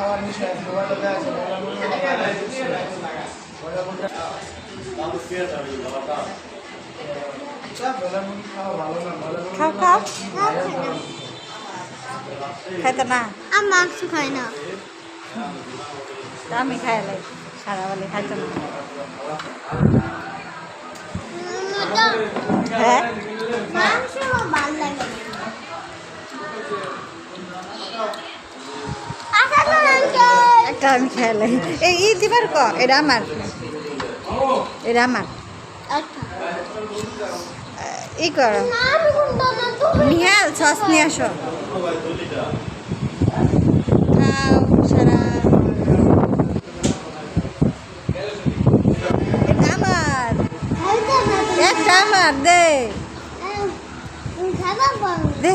খাওয়ার বিষয় মোবাইলে দেওয়া আছে খাও খাও খাইতে না আর মাংস খাই না আমি খাইলে সারা বলে খাইতে না হ্যাঁ মাংস আমার ভালো লাগে একটা আমি খেলে এই দিবার ক এটা আমার ই কর নিহাল সস নিয়ে আসো খাও সারা এটা আমার একটা আমার দে খাবার দে